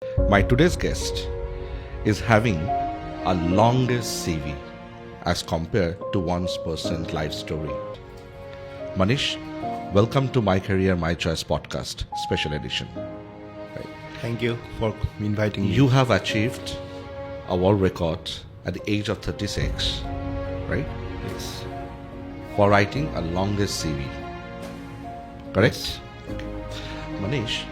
My today's guest is having a longest CV as compared to one's personal life story. Manish, welcome to My Career, My Choice podcast, special edition. Right. Thank you for inviting me. You have achieved a world record at the age of 36, right? Yes. For writing a longest CV, correct? Yes. Okay. Manish,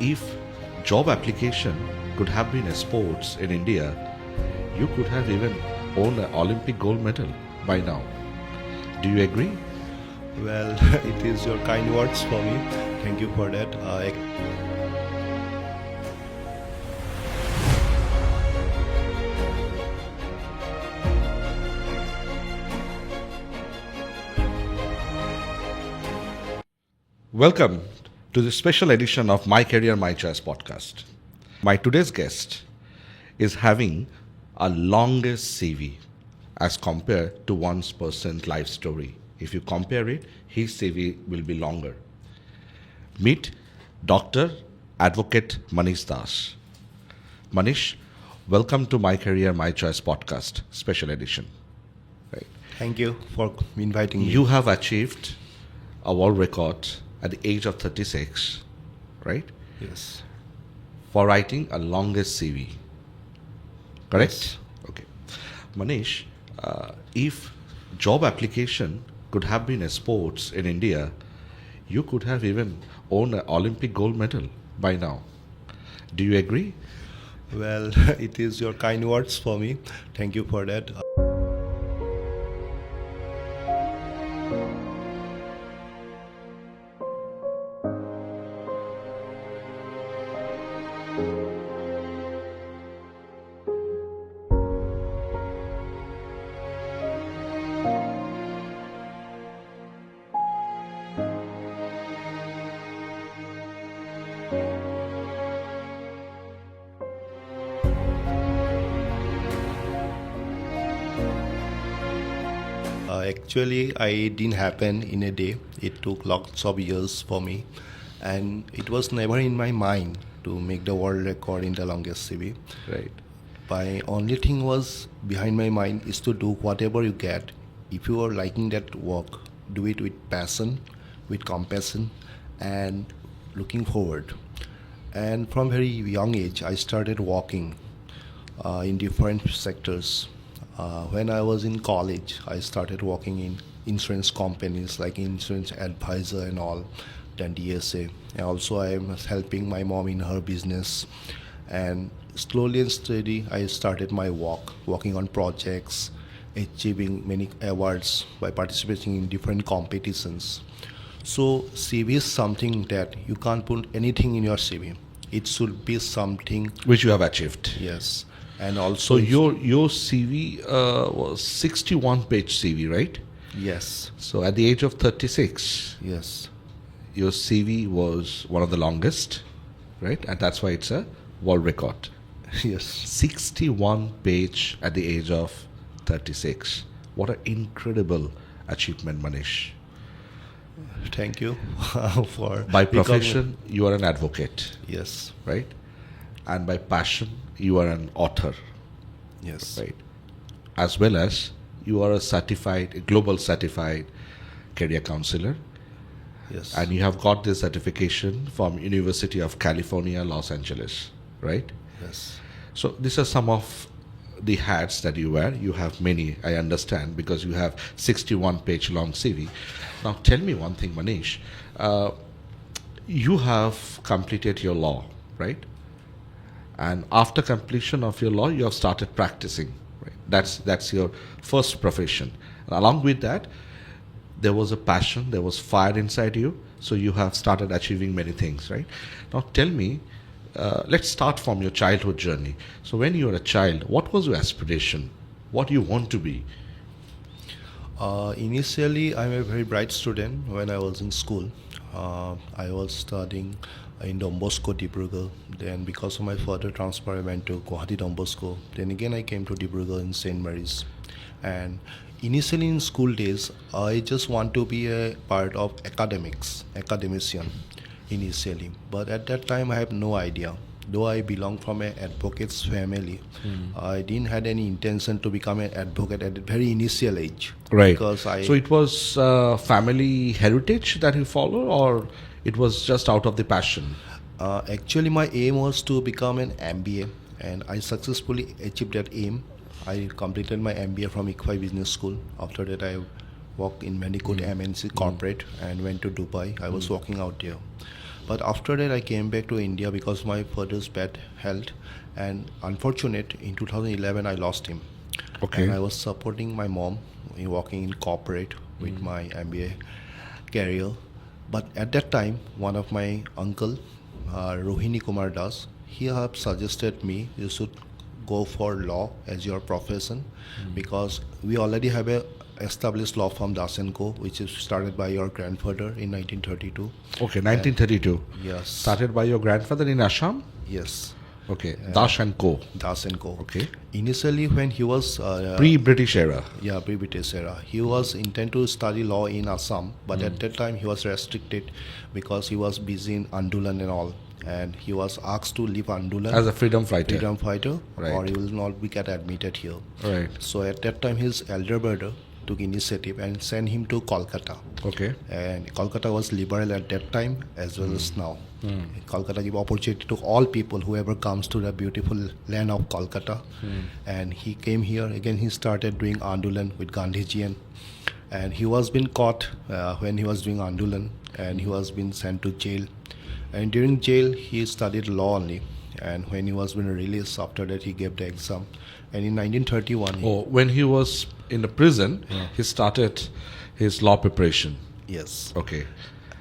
if job application could have been a sports in India, you could have even won an Olympic gold medal by now. Do you agree? Well, it is your kind words for me. Thank you for that. Welcome to the special edition of My Career, My Choice podcast. My today's guest is having a longest CV as compared to one's personal life story. If you compare it, his CV will be longer. Meet Dr. Advocate Manish Das. Manish, welcome to My Career, My Choice podcast, special edition. Right. Thank you for inviting me. You have achieved a world record at the age of 36, right? Yes. For writing a longest CV, correct? Yes. Okay. Manish, if job application could have been a sports in India, you could have even won an Olympic gold medal by now. Do you agree? Well, it is your kind words for me. Thank you for that. Actually, I didn't happen in a day. It took lots of years for me, and it was never in my mind to make the world record in the longest CV. Right. My only thing was behind my mind is to do whatever you get. If you are liking that work, do it with passion, with compassion, and looking forward. And from very young age, I started working in different sectors. When I was in college, I started working in insurance companies like insurance advisor and all, then DSA. And also, I was helping my mom in her business. And slowly and steady, I started my work, working on projects, achieving many awards by participating in different competitions. So, CV is something that you can't put anything in your CV. It should be something, Which you have achieved. yes. And So also, your CV was 61 page CV, right? yes, So at the age of 36, yes, your CV was one of the longest, right? And that's why it's a world record. yes. 61 page at the age of 36. What an incredible achievement, Manish. Thank you for By recogni- profession, you are an advocate, Yes, right? And by passion, you are an author, yes, right? As well as you are a global certified career counselor, yes, and you have got this certification from University of California, Los Angeles, right? yes. So these are some of the hats that you wear. You have many, I understand, because you have 61 page long CV. Now tell me one thing, Manish. You have completed your law, right? And after completion of your law, you have started practicing, right? That's your first profession. And along with that, there was a passion, there was fire inside you, so you have started achieving many things, right? Now tell me, let's start from your childhood journey. So when you were a child, what was your aspiration? What do you want to be? Initially, I'm a very bright student. When I was in school, I was studying in Don Bosco, Dibrugarh. Then, because of my further transfer, I went to Guwahati Don Bosco. Then again, I came to Dibrugarh in St. Mary's. And initially in school days, I just want to be a part of academician initially. But at that time, I have no idea though I belong from an advocate's family, I didn't had any intention to become an advocate at a very initial age. Right. Because So it was family heritage that you follow, or it was just out of the passion? Actually, my aim was to become an MBA, and I successfully achieved that aim. I completed my MBA from ICFI Business School. After that, I worked in many good MNC corporate and went to Dubai. I was working out there. But after that, I came back to India because my father's bad health, and unfortunate in 2011 I lost him. Okay. And I was supporting my mom in working in corporate with my MBA career. But at that time, one of my uncle, Rohini Kumar Das, he have suggested me you should go for law as your profession, because we already have a established law firm Das & Co, which is started by your grandfather in 1932. Okay, 1932. Yes. Started by your grandfather in Assam? Yes. Okay, Dash and Co. Das & Co. Okay. Initially, when he was Pre-British era. yeah, pre-British era, he was intent to study law in Assam, but at that time he was restricted because he was busy in Andolan and all, and he was asked to leave Andolan As a freedom fighter. freedom fighter, Right. or he will not be get admitted here. Right. So at that time, his elder brother took initiative and sent him to Kolkata. Okay. And Kolkata was liberal at that time as well as now. Kolkata give opportunity to all people, whoever comes to the beautiful land of Kolkata. And he came here again. He started doing Andolan with Gandhiji, and he was been caught when he was doing Andolan, and he was been sent to jail. And during jail, he studied law only. And when he was been released, after that he gave the exam. And in 1931, Oh, when he was in the prison, he started his law preparation. yes. Okay.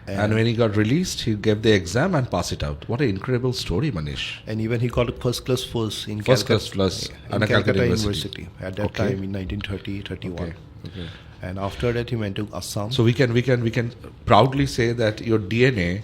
And when he got released, he gave the exam and passed it out. What an incredible story, Manish. And even he got a first class first in First Calcutta, class plus in Calcutta Calcutta University. University at that Okay. time in 1930-31. Okay. Okay. And after that he went to Assam. So we can proudly say that your DNA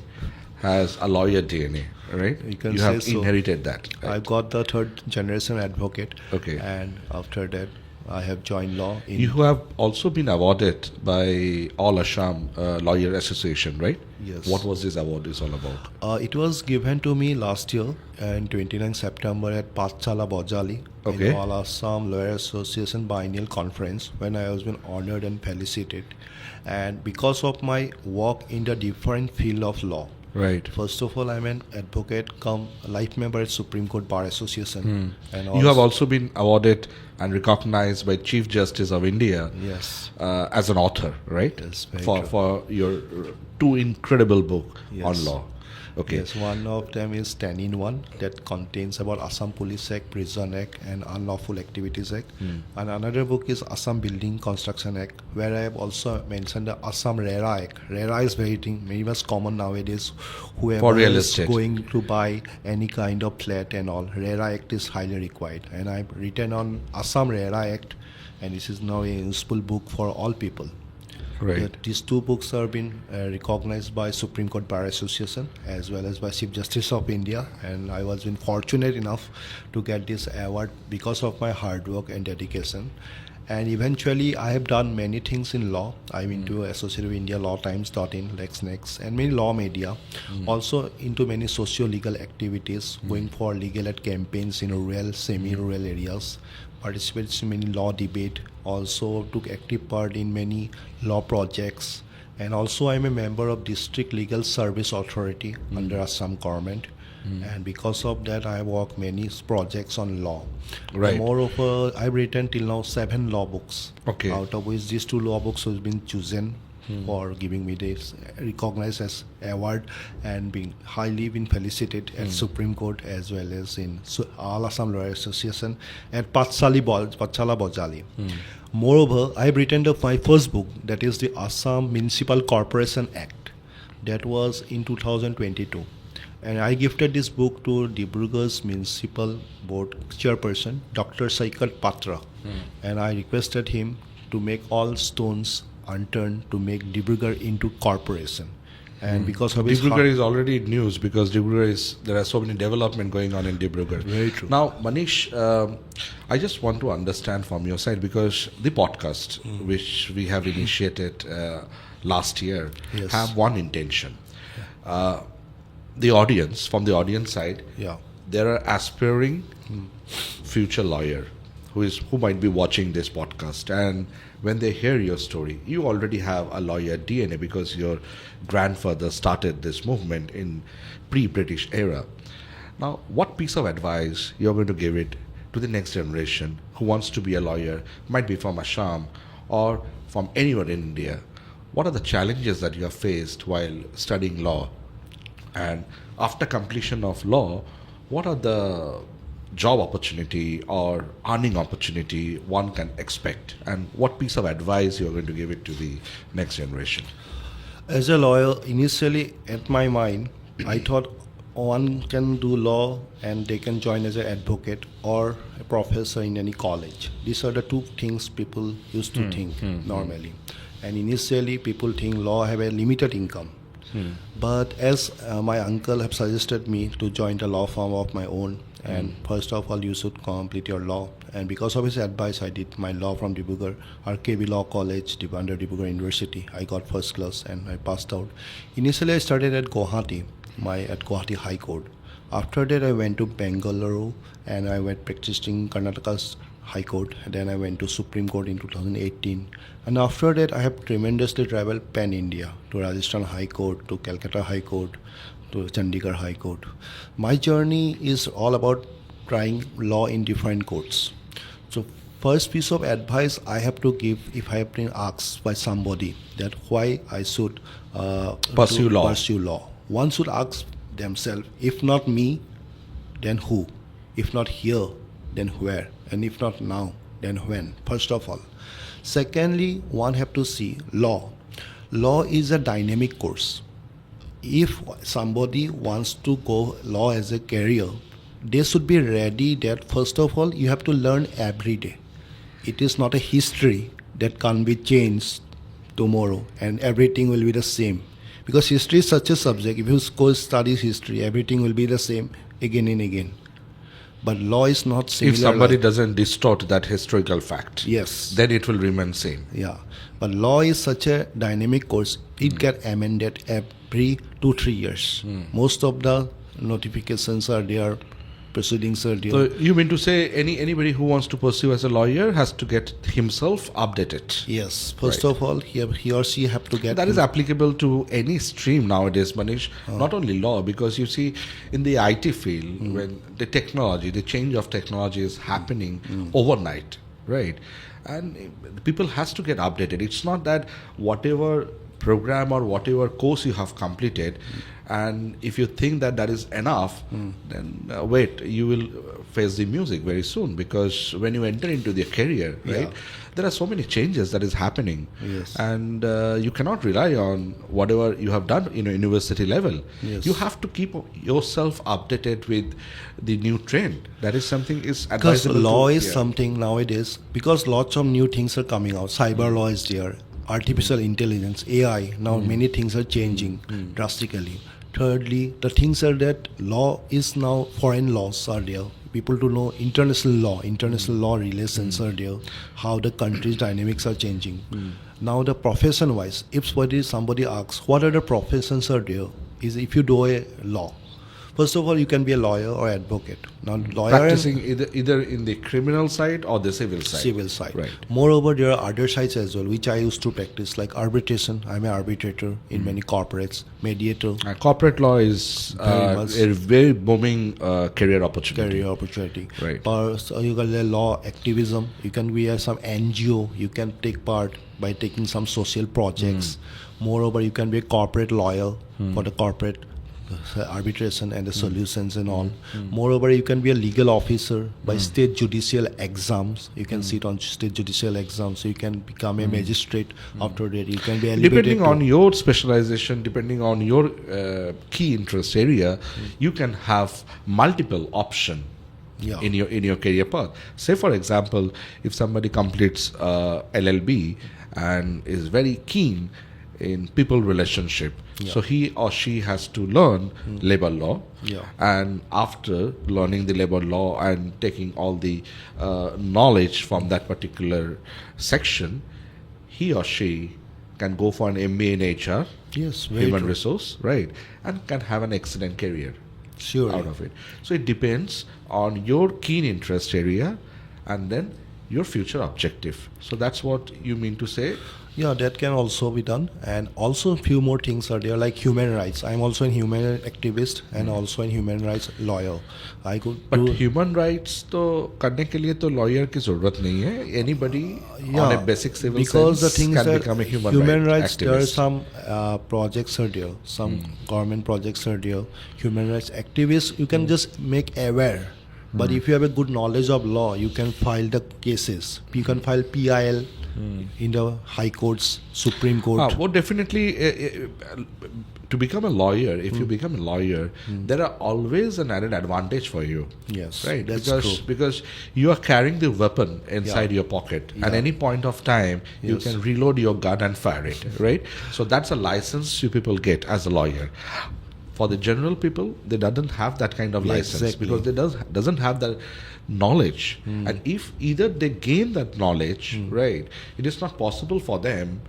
has a lawyer DNA, right? You can have say so. inherited that. I Right? got the third generation advocate. Okay. And after that I have joined law in You have also been awarded by All Assam Lawyer Association, right? Yes. What was this award is all about? it was given to me last year in 29 September at Pathchala Bojali Okay. in All Assam Lawyer Association Biennial Conference, when I was been honored and felicitated. And because of my work in the different field of law, Right. first of all, I'm an advocate come life member at Supreme Court Bar Association. And You have also been awarded and recognized by Chief Justice of India Yes. as an author, right? Yes, very for true. for your two incredible book Yes. on law. Okay. Yes, one of them is 10 in 1 that contains about Assam Police Act, Prison Act and Unlawful Activities Act. And another book is Assam Building Construction Act, where I have also mentioned the Assam RERA Act. RERA is very much common nowadays. Whoever For real is estate. going to buy any kind of flat and all, RERA Act is highly required. And I've written on Assam RERA Act, and this is now a useful book for all people. Right. That these two books are being recognized by Supreme Court Bar Association as well as by Chief Justice of India, and I was been fortunate enough to get this award because of my hard work and dedication. And eventually, I have done many things in law. I'm into associated with India Law Times.in, LexNext, and many law media. Also into many socio-legal activities, going for legal aid campaigns in rural, semi-rural areas. Participated in many law debate. Also took active part in many law projects. And also I'm a member of District Legal Service Authority under Assam government. And because of that, I work many projects on law. Right. Moreover, I've written till now 7 law books. Okay. Out of which these 2 law books have been chosen for giving me this recognized as award and being highly been felicitated at Supreme Court as well as in All Assam Lawyer Association at Pachala Bojali. Moreover, I've written my first book, that is the Assam Municipal Corporation Act. That was in 2022. And I gifted this book to Dibrugarh's Municipal Board Chairperson, Dr. Saikat Patra. And I requested him to make all stones unturned to make Dibrugarh into corporation. And because of his Dibrugarh is already in news because there are so many development going on in Dibrugarh. Very true. Now, Manish, I just want to understand from your side, because the podcast which we have initiated last year Yes. have one intention. The audience, from the audience side, Yeah. there are aspiring future lawyer who might be watching this podcast, and when they hear your story, you already have a lawyer DNA because your grandfather started this movement in pre-British era. Now, what piece of advice you're going to give it to the next generation who wants to be a lawyer, might be from Assam or from anywhere in India? What are the challenges that you have faced while studying law? And after completion of law, what are the job opportunity or earning opportunity one can expect? And what piece of advice you're going to give it to the next generation? As a lawyer, initially at my mind, I thought one can do law and they can join as an advocate or a professor in any college. These are the two things people used to think normally. And initially, people think law have a limited income. But as my uncle have suggested me to join the law firm of my own, and first of all, you should complete your law. And because of his advice, I did my law from Dibrugarh, RKB Law College, under Dibrugarh University. I got first class and I passed out. Initially, I started at Guwahati, at Guwahati High Court. After that, I went to Bengaluru and I went practicing Karnataka's High Court. And then I went to Supreme Court in 2018. And after that, I have tremendously traveled pan-India to Rajasthan High Court, to Kolkata High Court, to Chandigarh High Court. My journey is all about trying law in different courts. So first piece of advice I have to give, if I have been asked by somebody that why I should Pursue law. pursue law, one should ask themselves, if not me, then who? If not here, then where? And if not now, then when? First of all. Secondly, one have to see law. Law is a dynamic course. If somebody wants to go law as a career, they should be ready that first of all, you have to learn every day. It is not a history that can be changed tomorrow and everything will be the same. Because history is such a subject, if you go study history, everything will be the same again and again. But law is not similar. If somebody doesn't distort that historical fact, Yes. then it will remain same. Yeah. But law is such a dynamic course. It gets amended every 2-3 years. Most of the notifications are there, proceedings are there. So you mean to say anybody who wants to pursue as a lawyer has to get himself updated? Yes. First Right. of all, he or she have to get... That is applicable to any stream nowadays, Manish, not only law, because you see in the IT field, when the change of technology is happening overnight, right? And people has to get updated. It's not that whatever program or whatever course you have completed, and if you think that that is enough, then wait, you will face the music very soon, because when you enter into the career, right, Yeah. there are so many changes that is happening. Yes. And you cannot rely on whatever you have done in a university level. Yes. You have to keep yourself updated with the new trend. That is something is Because advisable. law to, is something nowadays, because lots of new things are coming out. Cyber law is there, artificial intelligence, AI. Now many things are changing drastically. Thirdly, the things are that law is now, foreign laws are there. People to know international law relations are there, how the country's dynamics are changing. Now the profession wise, if somebody asks what are the professions are there, is if you do a law. First of all, you can be a lawyer or advocate. Now, lawyer practicing either in the criminal side or the civil and side. civil side. Right. Moreover, there are other sides as well, which I used to practice, like arbitration. I'm an arbitrator in many corporates, mediator, Corporate law is Very much. a very booming career opportunity. career opportunity. Right. So you got the law activism. You can be some NGO. You can take part by taking some social projects. Moreover, you can be a corporate lawyer for the corporate arbitration and the solutions and all. Moreover, you can be a legal officer by state judicial exams. You can sit on state judicial exams, so you can become a magistrate. After that, you can be elevated Depending to- on your specialization, depending on your key interest area, you can have multiple option Yeah. in your career path. Say for example, if somebody completes LLB and is very keen in people relationship, so he or she has to learn labor law. Yeah. And after learning the labor law and taking all the knowledge from that particular section, he or she can go for an MBA in HR, Yes, very human true. resource, right, and can have an excellent career. Surely. out of it. So it depends on your keen interest area and then your future objective. So that's what you mean to say. Yeah, that can also be done. And also a few more things are there, like human rights. I'm also a human activist and also a human rights lawyer. I could But do, human rights तो करने के लिए तो lawyer की जरूरत नहीं है. Anybody on a basic civil because the sense thing is can that become a human rights, there are activist. some projects are there, some government projects are there. Human rights activists, you can just make aware. But if you have a good knowledge of law, you can file the cases. You can file PIL in the high courts, Supreme Court. Well, definitely, to become a lawyer, if you become a lawyer, there are always an added advantage for you. Yes, Right, that's because true. because you are carrying the weapon inside Yeah. your pocket. At Yeah. any point of time, you Yes. can reload your gun and fire it. Right, so that's a license you people get as a lawyer. For the general people, they doesn't have that kind of Yeah, license exactly. because they doesn't have that knowledge. And if either they gain that knowledge, right, it is not possible for them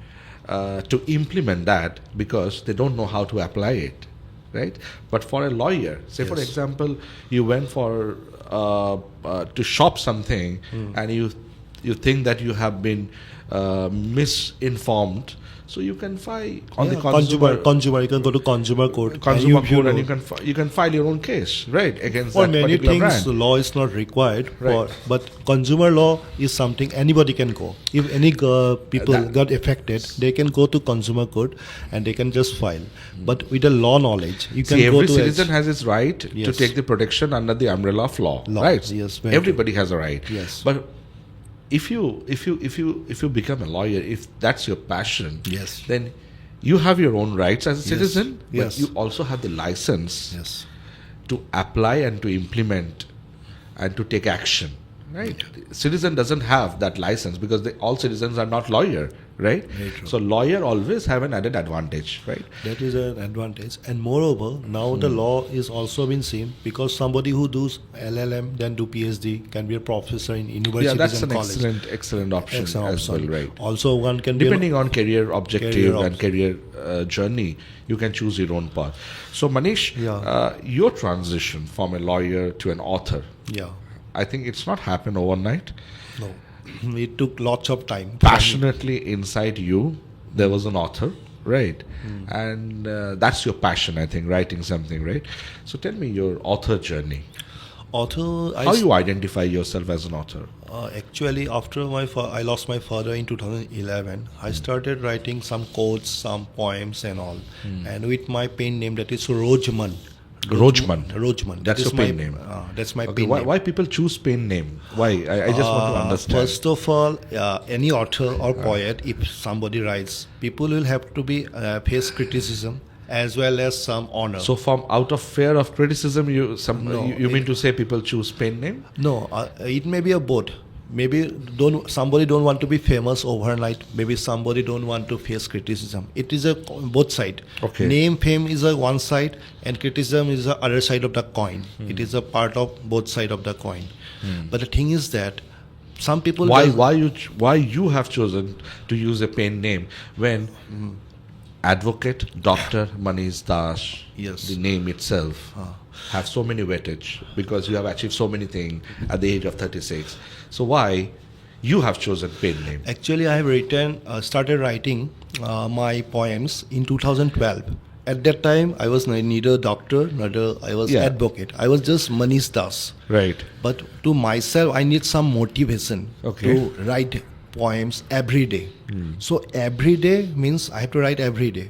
to implement that because they don't know how to apply it, right? But for a lawyer, say for Yes. example, you went for to shop something and you think that you have been misinformed, so you can file on the consumer, you can go to consumer court. consumer and you court know, and you can file your own case, right, against for that many particular things, brand. law is not required. Right. But consumer law is something anybody can go. If any people That- got affected, they can go to consumer court and they can just file. But with the law knowledge, you can See, go every to citizen has its right to Yes. take the protection under the umbrella of law, Law, right? yes, very Everybody has a right. Yes. But if you become a lawyer, if that's your passion, Yes. then you have your own rights as a Yes. citizen, but Yes. you also have the license Yes. to apply and to implement and to take action, right? Citizen doesn't have that license because all citizens are not lawyer, right? Very true. So lawyer always have an added advantage, right? That is an advantage. And moreover, now the law is also been seen because somebody who does LLM then do PhD can be a professor in universities Yeah, that's and an college. excellent option Excellent as option. well, right? Also, one can be Depending on career objective Career and career journey, you can choose your own path. So, Manish, Yeah. your transition from a lawyer to an author, yeah. I think it's not happened overnight. No, it took lots of time. Passionately inside you, there was an author, right? And that's your passion, I think, writing something, right? So, tell me your author journey. Author, How you identify yourself as an author? actually after I lost my father in 2011, I started writing some quotes, some poems, and all, and with my pen name that is Rojman. Rojman. Rojman. That's That your is pen my, name. That's my Okay, pen why, name. why people choose pen name? Why? I just want to understand. First of all, any author or poet, if somebody writes, people will have to be face criticism as well as some honor. So from out of fear of criticism, No, you mean to say people choose pen name? No, it may be a both. Maybe somebody don't want to be famous overnight. Maybe somebody don't want to face criticism. It is a both side. Okay. Name fame is a one side, and criticism is the other side of the coin. It is a part of both side of the coin. But the thing is that some people Why you have chosen to use a pen name when advocate Dr. Manish Das, Yes. the name itself, have so many weightage because you have achieved so many things at the age of 36. So why you have chosen pen name? Actually, I have started writing my poems in 2012. At that time, I was neither doctor, neither I was Yeah. advocate. I was just Manish Das. Right. But to myself, I need some motivation Okay. to write poems every day. So every day means I have to write every day.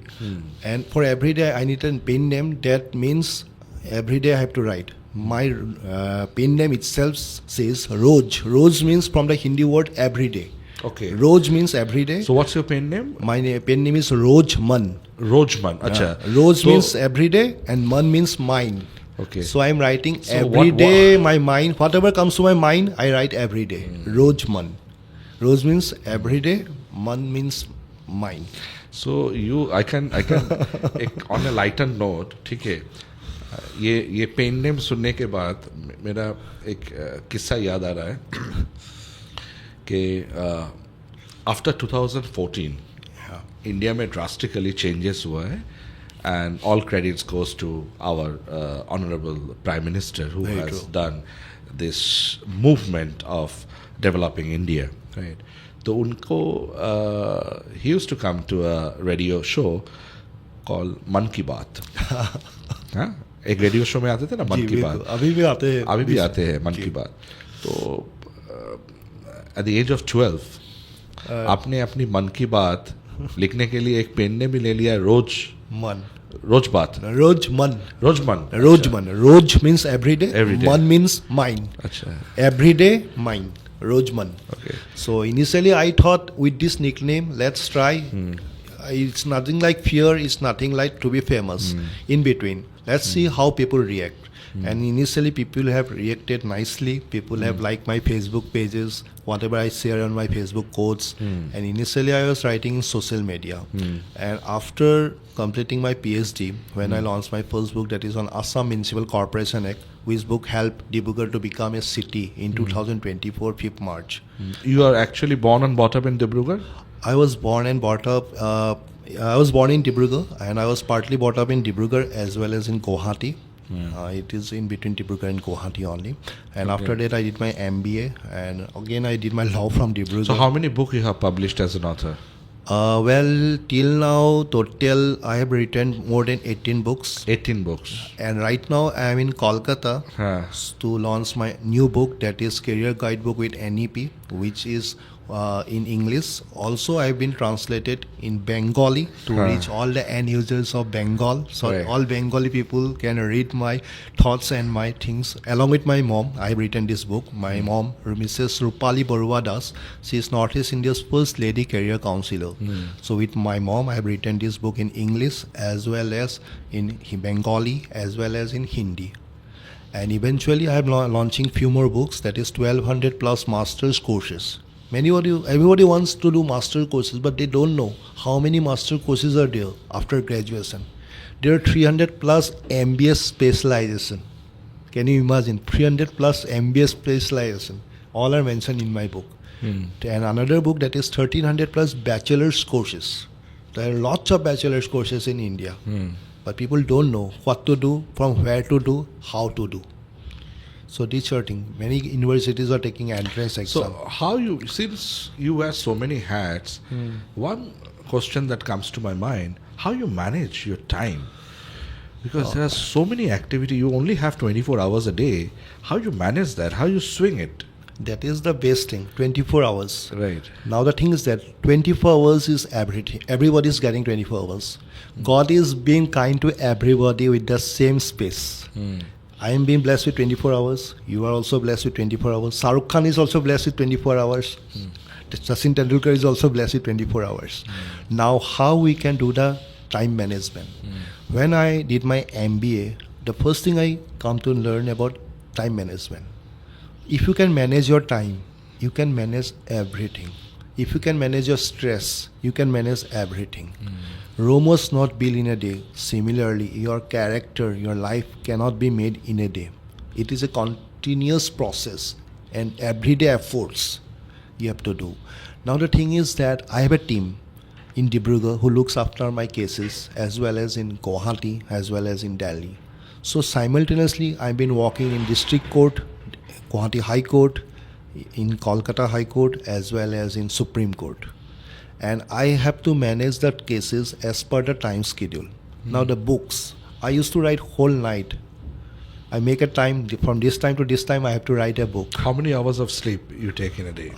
And for every day, I need a pen name. That means every day I have to write. My pen name itself says Roj. Roj means from the Hindi word every day. Okay. Roj means every day. So what's your pen name? My pen name is Rojman. Rojman. Acha. Roj So- means every day and Man means mind. Okay. So I'm writing So every what- day. My mind, whatever comes to my mind, I write every day. Rojman. Roj means every day. Man means mind. So I can on a lighter note, ठीक है, ये pen name सुनने के बाद मेरा एक किस्सा याद आ रहा है कि आफ्टर 2014 इंडिया में ड्रास्टिकली चेंजेस हुआ है and all credits goes to our honorable Prime Minister who Very has true. done this movement of developing India, right? तो उनको he used to come to a radio show called मन की बात. हाँ, एक radio show में आते थे ना मन जी की बिल्कुल, बात. अभी भी आते हैं, अभी भी आते हैं मन जी। की बात. तो एट द एज ऑफ 12 आपने अपनी मन की बात लिखने के लिए एक पेन ने भी ले लिया मन, रोज बात रोजमन, रोजमन रोजमन. रोज means every day. Every day. Man means mind. अच्छा Every day mind. Rojman. Okay. So initially I thought with this nickname, let's try. It's nothing like fear. It's nothing like to be famous. In between, let's see how people react. And initially people have reacted nicely. People have liked my Facebook pages, whatever I share on my Facebook quotes. And initially I was writing in social media. And after completing my PhD, when I launched my first book, that is on Assam Municipal Corporation Act, which book helped Dibrugarh to become a city in 2024, 5th March. You are actually born and brought up in Dibrugarh? I was born and brought up. I was born in Dibrugarh, and I was partly brought up in Dibrugarh as well as in Guwahati. It is in between Dibrugarh and Guwahati only. And after that, I did my MBA, and again I did my law from Dibrugarh. So how many books you have published as an author? Well, till now, total I have written more than 18 books. 18 books. And right now, I am in Kolkata Huh. to launch my new book, that is Career Guidebook with NEP, which is in English. Also, I've been translated in Bengali to reach all the end users of Bengal. So Right. all Bengali people can read my thoughts and my things. Along with my mom, I've written this book. My mom, Mrs. Rupali Barua Das, she is Northeast India's first lady career counselor. So with my mom, I've written this book in English as well as in Bengali as well as in Hindi. And eventually, I'm launching few more books. That is 1200 plus master's courses. Everybody wants to do master courses, but they don't know how many master courses are there after graduation. There are 300 plus MBS specialization. Can you imagine? 300 plus MBS specialization. All are mentioned in my book. And another book, that is 1300 plus bachelor's courses. There are lots of bachelor's courses in India. But people don't know what to do, from where to do, how to do. So these are things. Many universities are taking entrance exam. So how you, since you wear so many hats, one question that comes to my mind, how you manage your time? Because there are so many activity, you only have 24 hours a day. How you manage that? How you swing it? That is the best thing, 24 hours. Right. Now the thing is that 24 hours is everything. Everybody is getting 24 hours. God is being kind to everybody with the same space. I am being blessed with 24 hours. You are also blessed with 24 hours. Shah Rukh Khan is also blessed with 24 hours. Sachin Tendulkar is also blessed with 24 hours. Now, how we can do the time management? When I did my MBA, the first thing I come to learn about time management. If you can manage your time, you can manage everything. If you can manage your stress, you can manage everything. Rome was not built in a day. Similarly, your character, your life cannot be made in a day. It is a continuous process and everyday efforts you have to do. Now the thing is that I have a team in Dibrugarh who looks after my cases, as well as in Guwahati, as well as in Delhi. So simultaneously, I've been working in District Court, Guwahati High Court, in Kolkata High Court, as well as in Supreme Court. And I have to manage the cases as per the time schedule. Now the books, I used to write whole night. I make a time, from this time to this time I have to write a book. How many hours of sleep you take in a day?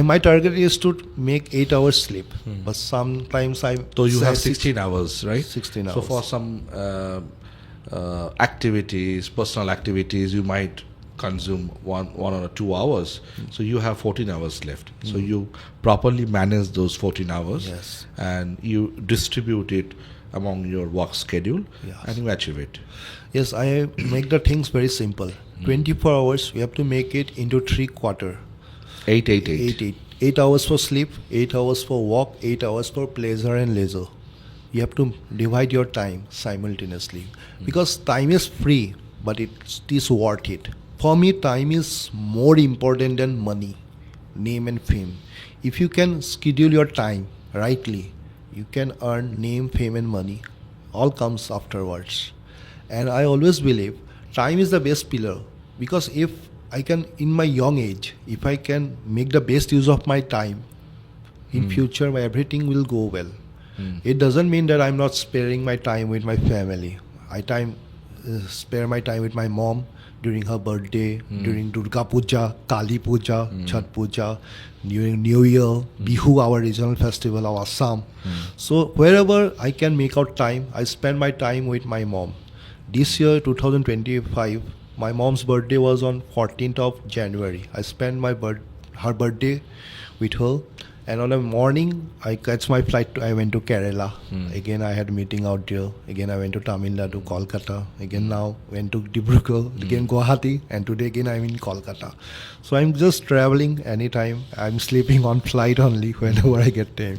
My target is to make 8 hours sleep. But sometimes So you say have 16 hours, right? 16 So hours. for some activities, personal activities, you might consume one or 2 hours. So you have 14 hours left. So you properly manage those 14 hours. Yes. And you distribute it among your work schedule. Yes. And you achieve it. Yes, I make the things very simple. 24 hours, we have to make it into 3 quarters. 8, 8, 8. 8 hours for sleep, 8 hours for walk, 8 hours for pleasure and leisure. You have to divide your time simultaneously. Because time is free, but it is worth it. For me, time is more important than money, name and fame. If you can schedule your time rightly, you can earn name, fame and money all comes afterwards. And I always believe time is the best pillar, because if I can, in my young age, if I can make the best use of my time, in future my everything will go well. It doesn't mean that I'm not sparing my time with my family. Spare my time with my mom during her birthday, during Durga Puja, Kali Puja, Chhat Puja, during New Year, Bihu, our regional festival of Assam. So wherever I can make out time, I spend my time with my mom. This year, 2025, my mom's birthday was on 14th of January. I spent her birthday with her. And on a morning, I catch my flight. I went to Kerala. Again, I had a meeting out there. Again, I went to Tamil Nadu, Kolkata. Again, now went to Dibrugarh. Again, Guwahati. And today again, I'm in Kolkata. So I'm just traveling anytime. I'm sleeping on flight only whenever I get time.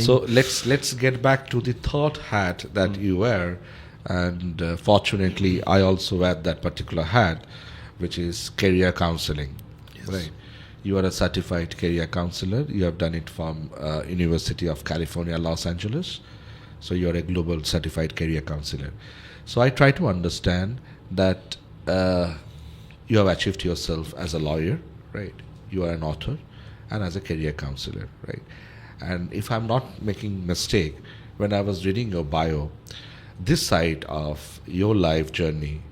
So let's get back to the third hat that you wear, and fortunately, I also wear that particular hat, which is career counseling. Yes. Right. You are a certified career counselor. You have done it from University of California, Los Angeles. So you are a global certified career counselor. So I try to understand that you have achieved yourself as a lawyer, right? You are an author, and as a career counselor, right? And if I'm not making mistake, when I was reading your bio, this side of your life journey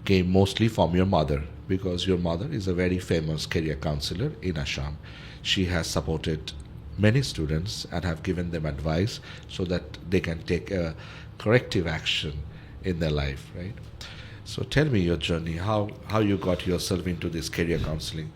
came mostly from your mother, because your mother is a very famous career counselor in Assam. She has supported many students and have given them advice so that they can take a corrective action in their life, right? So tell me your journey, how you got yourself into this career counseling.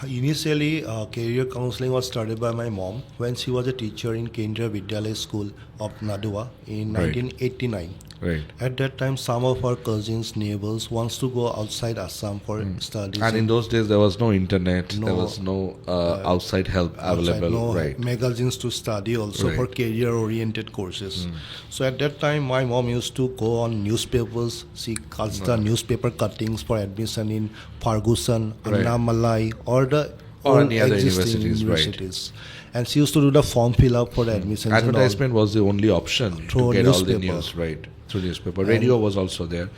Initially, career counseling was started by my mom when she was a teacher in Kendriya Vidyalaya School of Nadua in Right. 1989. Right. At that time, some of our cousins, neighbors, wants to go outside Assam for studies. And in those days, there was no internet, there No, was no outside help outside, available, no right? magazines to study also for Right. career-oriented courses. So at that time, my mom used to go on newspapers. She cuts the newspaper cuttings for admission in Ferguson, Right. Annamalai, or the Or old any other existing universities, right. And she used to do the form fill up for the admissions. and all. Advertisement was the only option to Through get all the newspaper. news, right? Through newspaper. Radio was also there.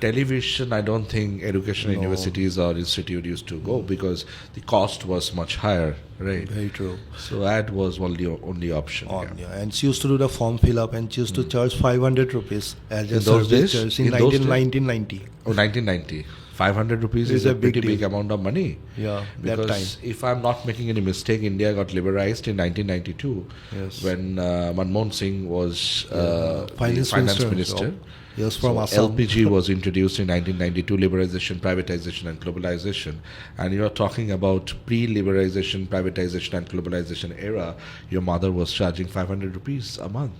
Television, I don't think educational universities or institute used to go because the cost was much higher, right? Very true. So ad was only option. Yeah. And she used to do the form fill up, and she used to charge 500 rupees as a In those service days? charge in In those days? 1990. Oh, 1990. 500 rupees It's is a a big pretty big deal. amount of money. Yeah, that Because time. if I'm not making any mistake, India got liberalized in 1992 Yes. when Manmohan Singh was the Finance finance Minister. minister. Yes, from So Assam. LPG was introduced in 1992, liberalization, privatization, and globalization. And you are talking about pre-liberalization, privatization, and globalization era. Your mother was charging 500 rupees a month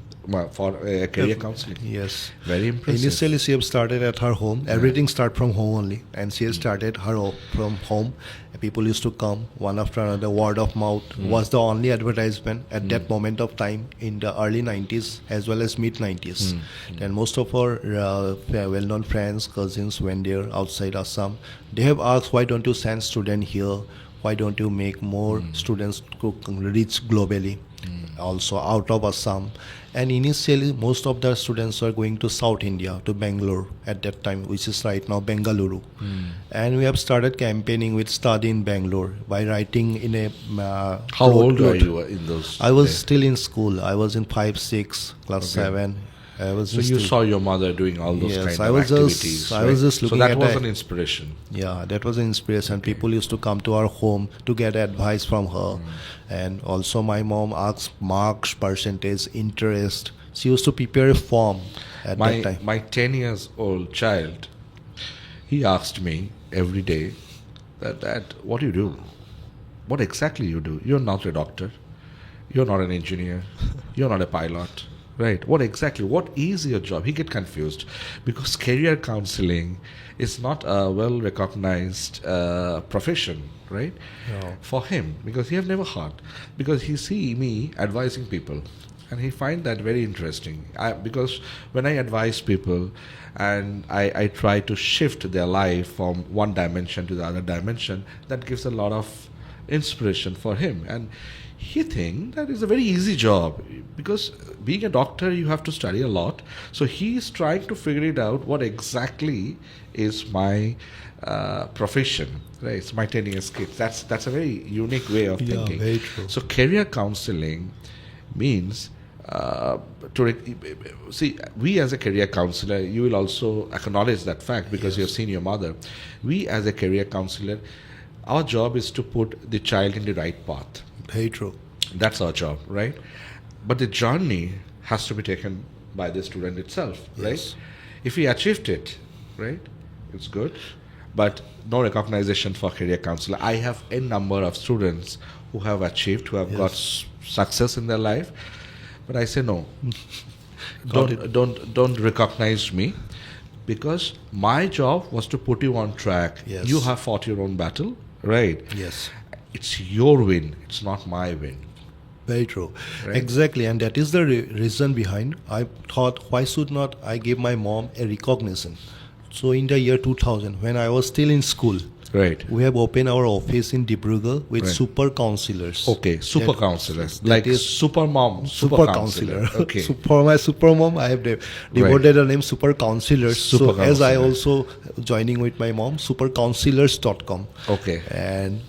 for career counseling. Yes. Very impressive. Initially, she have started at her home. Everything start from home only, and she has started from home. People used to come one after another. Word of mouth was the only advertisement at that moment of time in the early 90s as well as mid 90s. And most of our well-known friends, cousins, when they're outside Assam, they have asked, why don't you send student here? Why don't you make more students to reach globally? Also out of Assam. And initially, most of the students were going to South India, to Bangalore at that time, which is right now Bengaluru. And we have started campaigning with Study in Bangalore by writing in a... How old were you in those I was days? still in school. I was in 5, 6, class 7. I was So in you still- saw your mother doing all those Yes, kind I of was just- activities. I was just so looking that at was a- an inspiration. Yeah, that was an inspiration. People used to come to our home to get advice from her. And also my mom asked marks, percentage, interest. She used to prepare a form at that time. My 10 years old child, he asked me every day that what do you do? What exactly you do? You're not a doctor. You're not an engineer. You're not a pilot. Right. What is your job? He get confused because career counseling is not a well recognized profession, right? No. For him, because he have never heard, because he see me advising people and he find that very interesting. Because when I advise people and I try to shift their life from one dimension to the other dimension, that gives a lot of inspiration for him. And he think that is a very easy job because being a doctor you have to study a lot. So he is trying to figure it out what exactly is my profession, right? It's my 10 years kid. That's a very unique way of Yeah, thinking. very true. So career counseling means see, we as a career counselor, you will also acknowledge that fact because you have seen your mother. We as a career counselor, our job is to put the child in the right path. Very true. That's our job, right? But the journey has to be taken by the student itself, Yes. right? If he achieved it, right, it's good. But no recognition for career counselor. I have a number of students who have achieved, who have got success in their life. But I say no. Don't recognize me, because my job was to put you on track. Yes. You have fought your own battle, right? Yes. It's your win. It's not my win. Very true. Right. Exactly. And that is the reason behind. I thought, why should not I give my mom a recognition? So in the year 2000, when I was still in school, Right. we have opened our office in Dibrugarh with Right. super counselors. Okay. Super That- counselor. that Like is super mom. super counselor. Okay. For my super mom, I have devoted the name super counselors. Super So as I counselor. also joining with my mom, supercounselors.com. Okay. And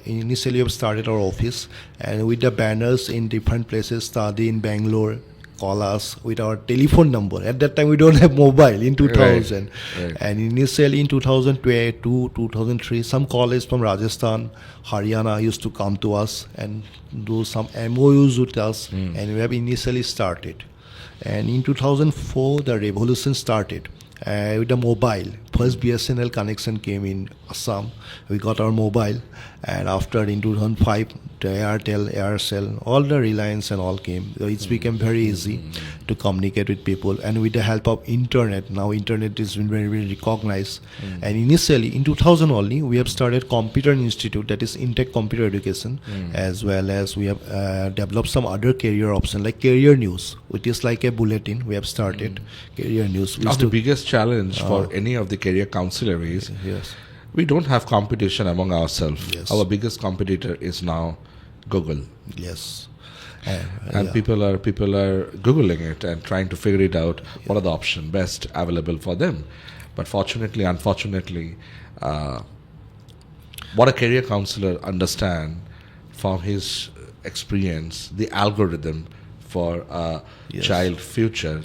initially we have started our office, and with the banners in different places, study in Bangalore, call us with our telephone number. At that time we don't have mobile in 2000. Right. And initially in 2002, 2003, some college from Rajasthan, Haryana used to come to us and do some MOUs with us, and we have initially started. And in 2004, the revolution started with the mobile. First BSNL connection came in Assam. We got our mobile, and after in 2005, the Airtel, Aircel, all the Reliance and all came. So it became very easy to communicate with people, and with the help of internet, now internet is been very, very recognized. And initially in 2000 only, we have started Computer Institute, that is Intech Computer Education, as well as we have developed some other career option like Career News, which is like a bulletin. We have started Career News. We Now used the to- biggest challenge for any of the career counselor is Yes. we don't have competition among ourselves. Yes. Our biggest competitor is now Google. Yes. And people are googling it and trying to figure it out what are the options best available for them. But fortunately, unfortunately, what a career counselor understand from his experience, the algorithm for a Yes. child future,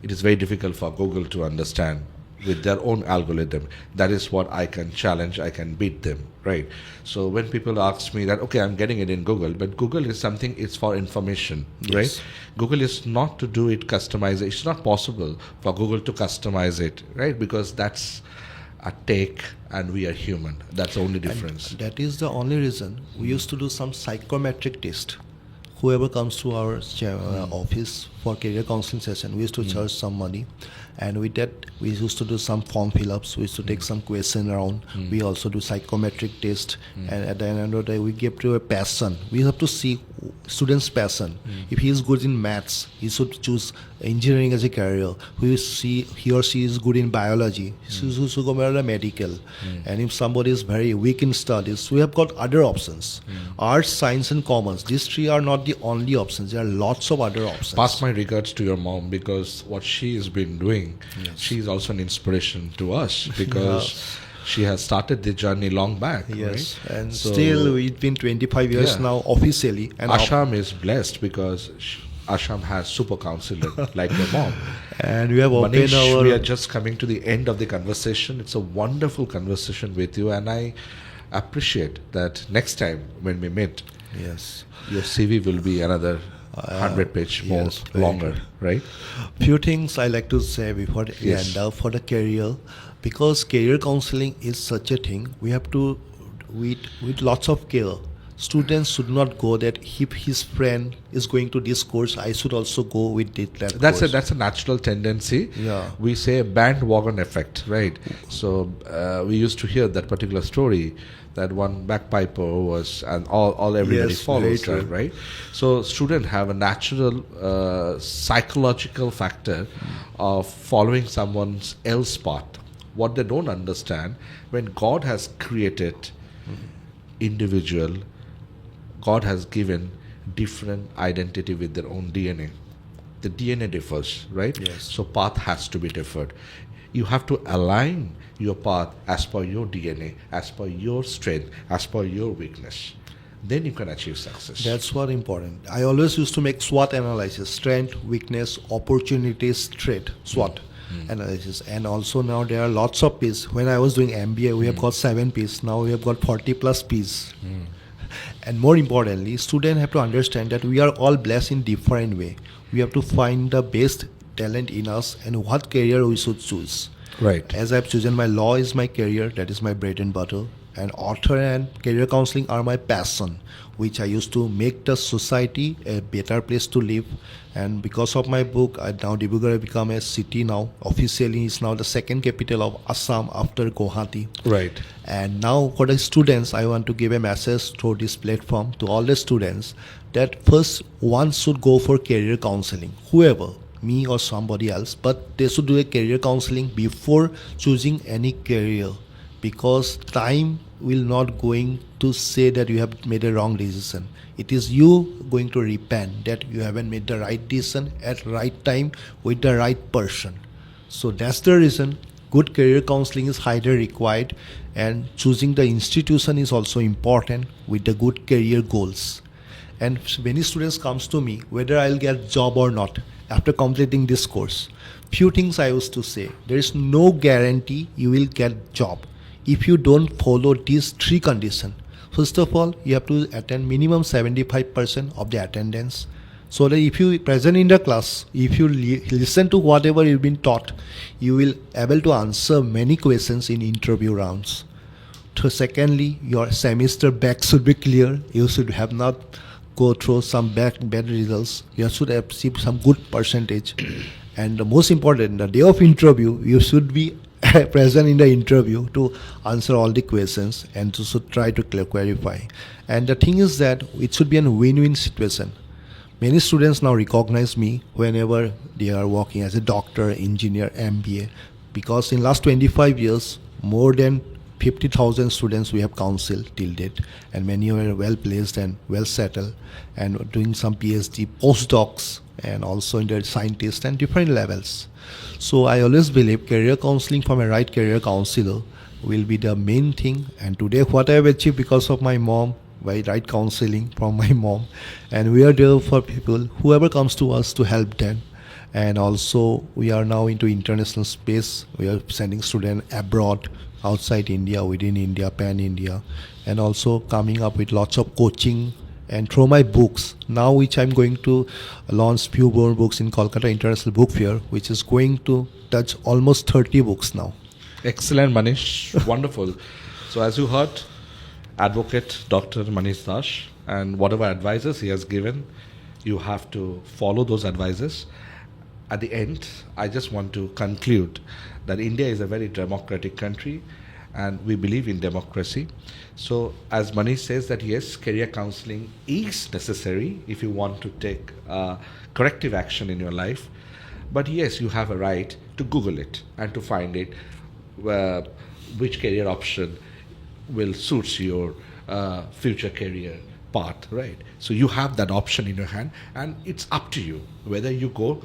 it is very difficult for Google to understand with their own algorithm. That is what I can challenge, I can beat them, right? So when people ask me that, okay, I'm getting it in Google, but Google is something, it's for information, Yes. right? Google is not to do it customize. It's not possible for Google to customize it, right? Because that's a take and we are human. That's the only difference. That is the only reason we used to do some psychometric test. Whoever comes to our office for career counseling session, we used to charge some money, and with that we used to do some form fill-ups. We used to take some question around. We also do psychometric test, and at the end of the day we give to a passion. We have to see student's passion. If he is good in maths, he should choose engineering as a career. We see he or she is good in biology, he should go to medical. And if somebody is very weak in studies, we have got other options. Arts, science and commerce, these three are not the only options. There are lots of other options. Pass my regards to your mom, because what she has been doing, she is also an inspiration to us, because she has started the journey long back. Yes, right? and So still it's been 25 years Yeah. now officially. And Assam is blessed because Assam has super counselor like your mom. and we have opened Manish, our... we are just coming to the end of the conversation. It's a wonderful conversation with you, and I appreciate that next time when we meet, Yes. your CV will be another 100-page more yes, very longer, right? Few things I like to say before we Yes. end up for the career, because career counseling is such a thing. We have to with lots of care. Students should not go that if his friend is going to this course, I should also go with that course. That's a natural tendency. Yeah. We say bandwagon effect, right? So we used to hear that particular story, that one bagpiper was, and all everybody Yes, follows very that, true. right? So students have a natural psychological factor of following someone's else path. What they don't understand, when God has created individual, God has given different identity with their own DNA. The DNA differs, right? Yes. So path has to be differed. You have to align your path as per your DNA, as per your strength, as per your weakness. Then you can achieve success. That's what important. I always used to make SWOT analysis: strength, weakness, opportunities, threat. SWOT analysis. And also now there are lots of P's. When I was doing MBA, we have got 7 P's. Now we have got 40 plus P's. And more importantly, students have to understand that we are all blessed in different way. We have to find the best talent in us and what career we should choose. Right. As I've chosen my law is my career, that is my bread and butter, and author and career counseling are my passion, which I used to make the society a better place to live. And because of my book, now Dibrugarh has become a city now. Officially, it's now the second capital of Assam after Guwahati. Right. And now for the students, I want to give a message through this platform to all the students that first one should go for career counseling, whoever, me or somebody else, but they should do a career counseling before choosing any career, because time will not going to say that you have made a wrong decision. It is you going to repent that you haven't made the right decision at right time with the right person. So that's the reason good career counseling is highly required, and choosing the institution is also important with the good career goals. And many students comes to me whether I'll get job or not after completing this course. Few things I used to say: there is no guarantee you will get job if you don't follow these 3 conditions. First of all, you have to attend minimum 75% of the attendance, so that if you present in the class, if you listen to whatever you've been taught, you will able to answer many questions in interview rounds. So secondly, your semester back should be clear. You should have not go through some bad results. You should have achieved some good percentage. And the most important, the day of interview, you should be present in the interview to answer all the questions and to should try to clarify. And the thing is that it should be a win-win situation. Many students now recognize me whenever they are working as a doctor, engineer, MBA, because in last 25 years, more than 50,000 students we have counseled till date, and many are well placed and well settled and doing some PhD, postdocs, and also in the scientists and different levels. So I always believe career counseling from a right career counselor will be the main thing. And today what I have achieved because of my mom, by right counseling from my mom, and we are there for people, whoever comes to us, to help them. And also we are now into international space. We are sending students abroad, outside India, within India, pan-India, and also coming up with lots of coaching. And through my books now, which I'm going to launch few more books in Kolkata International Book Fair, which is going to touch almost 30 books now. Excellent, Manish. Wonderful. So as you heard, Advocate Dr. Manish Dash, and whatever advices he has given, you have to follow those advices. At the end, I just want to conclude that India is a very democratic country and we believe in democracy. So as Manish says that yes, career counseling is necessary if you want to take corrective action in your life. But yes, you have a right to Google it and to find it, which career option will suit your future career path, right? So you have that option in your hand, and it's up to you whether you go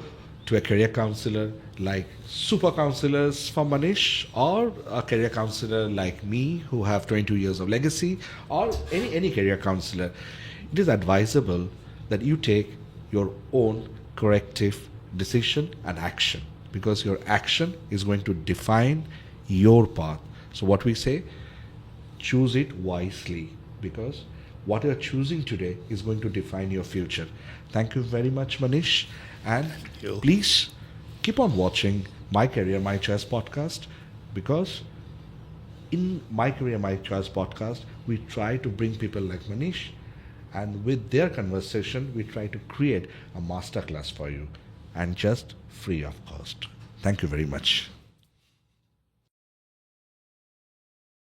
to a career counselor like super counselors from Manish, or a career counselor like me who have 22 years of legacy, or any career counselor. It is advisable that you take your own corrective decision and action, because your action is going to define your path. So what we say, choose it wisely, because what you're choosing today is going to define your future. Thank you very much, Manish. And you. please keep on watching My Career, My Choice podcast, because in My Career, My Choice podcast, we try to bring people like Manish, and with their conversation, we try to create a masterclass for you, and just free of cost. Thank you very much.